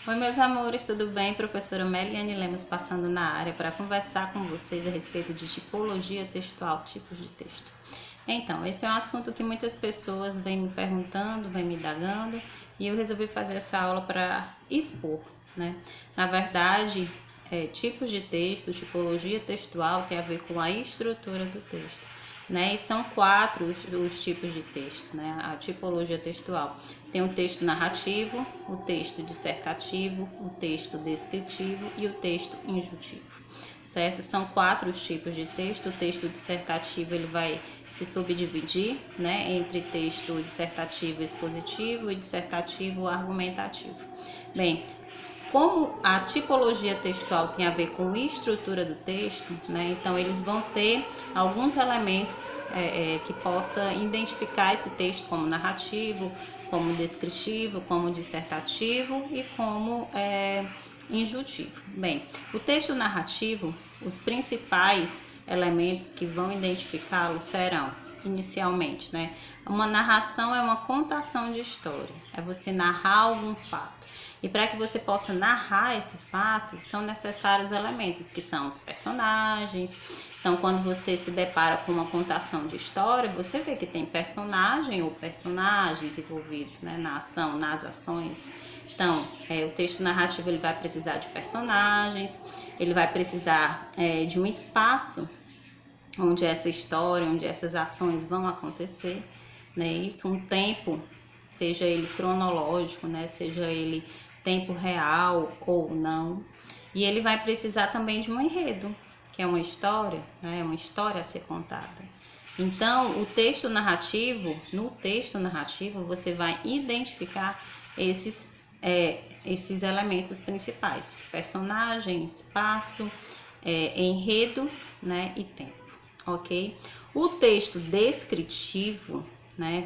Oi, meus amores, tudo bem? Professora Meliane Lemos passando na área para conversar com vocês a respeito de tipologia textual, tipos de texto. Então, esse é um assunto que muitas pessoas vêm me perguntando, vêm me indagando, e eu resolvi fazer essa aula para expor, né? Na verdade, tipos de texto, tipologia textual tem a ver com a estrutura do texto. Né? E são quatro os tipos de texto, né? A tipologia textual. Tem o texto narrativo, o texto dissertativo, o texto descritivo e o texto injuntivo, certo? São quatro os tipos de texto. O texto dissertativo ele vai se subdividir, né, entre texto dissertativo expositivo e dissertativo argumentativo. Bem, como a tipologia textual tem a ver com a estrutura do texto, né, então eles vão ter alguns elementos que possa identificar esse texto como narrativo, como descritivo, como dissertativo e como injuntivo. Bem, o texto narrativo, os principais elementos que vão identificá-lo serão, inicialmente, né, uma narração é uma contação de história, é você narrar algum fato. E para que você possa narrar esse fato, são necessários elementos, que são os personagens. Então, quando você se depara com uma contação de história, você vê que tem personagem ou personagens envolvidos, né, na ação, nas ações. Então, o texto narrativo ele vai precisar de personagens, ele vai precisar de um espaço onde essa história, onde essas ações vão acontecer, né? Isso, um tempo, seja ele cronológico, né? Seja ele tempo real ou não. E ele vai precisar também de um enredo, que é uma história, né? Uma história a ser contada. Então, no texto narrativo, você vai identificar esses elementos principais: personagem, espaço, enredo, né? E tempo. Ok? O texto descritivo, né?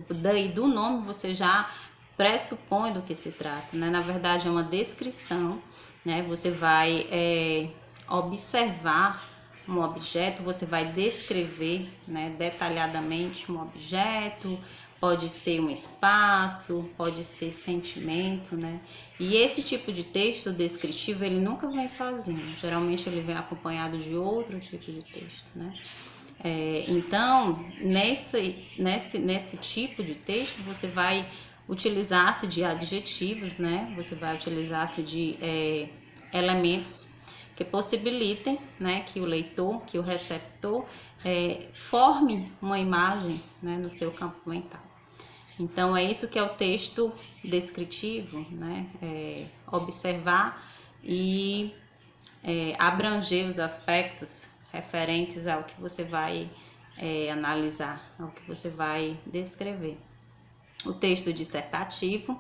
Daí do nome você já pressupõe do que se trata, né? Na verdade é uma descrição, né? Você vai observar um objeto, você vai descrever, né, detalhadamente um objeto, pode ser um espaço, pode ser sentimento, né? E esse tipo de texto descritivo, ele nunca vem sozinho, geralmente ele vem acompanhado de outro tipo de texto, né? Então, nesse tipo de texto, você vai utilizar-se de adjetivos, né? Você vai utilizar-se de elementos que possibilitem, né, que o leitor, que o receptor forme uma imagem, né, no seu campo mental. Então, é isso que é o texto descritivo, né? Observar e abranger os aspectos referentes ao que você vai analisar, ao que você vai descrever. O texto dissertativo,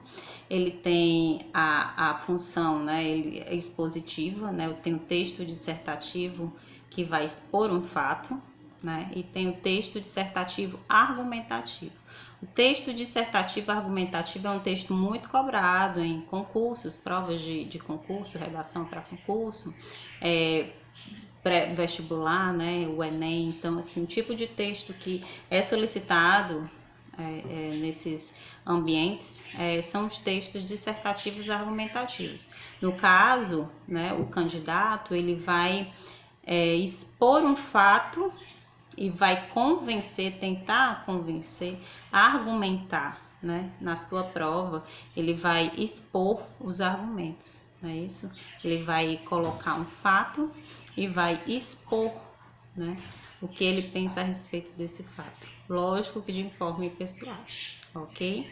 ele tem a função, né, ele é expositiva, né, eu tenho o texto dissertativo que vai expor um fato, né, e tem o texto dissertativo argumentativo. O texto dissertativo argumentativo é um texto muito cobrado em concursos, provas de concurso, redação para concurso, pré-vestibular, né, o Enem. Então, assim, o tipo de texto que é solicitado nesses ambientes são os textos dissertativos argumentativos. No caso, né, o candidato ele vai expor um fato e vai convencer, tentar convencer, argumentar, né, na sua prova, ele vai expor os argumentos, não é isso? Ele vai colocar um fato e vai expor, né, o que ele pensa a respeito desse fato. Lógico que de forma pessoal, ok?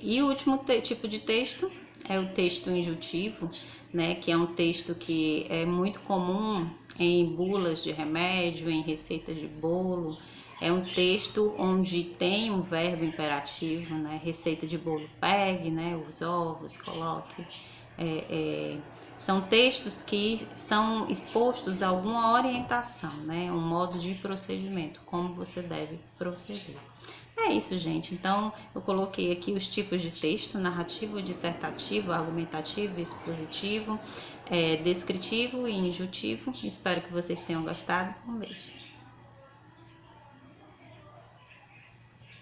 E o último tipo de texto é o texto injuntivo, né, que é um texto que é muito comum em bulas de remédio, em receitas de bolo. É um texto onde tem um verbo imperativo, né? Receita de bolo, pegue, né, os ovos, coloque. São textos que são expostos a alguma orientação, né? Um modo de procedimento, como você deve proceder. É isso, gente. Então, eu coloquei aqui os tipos de texto: narrativo, dissertativo, argumentativo, expositivo, descritivo e injuntivo. Espero que vocês tenham gostado. Um beijo.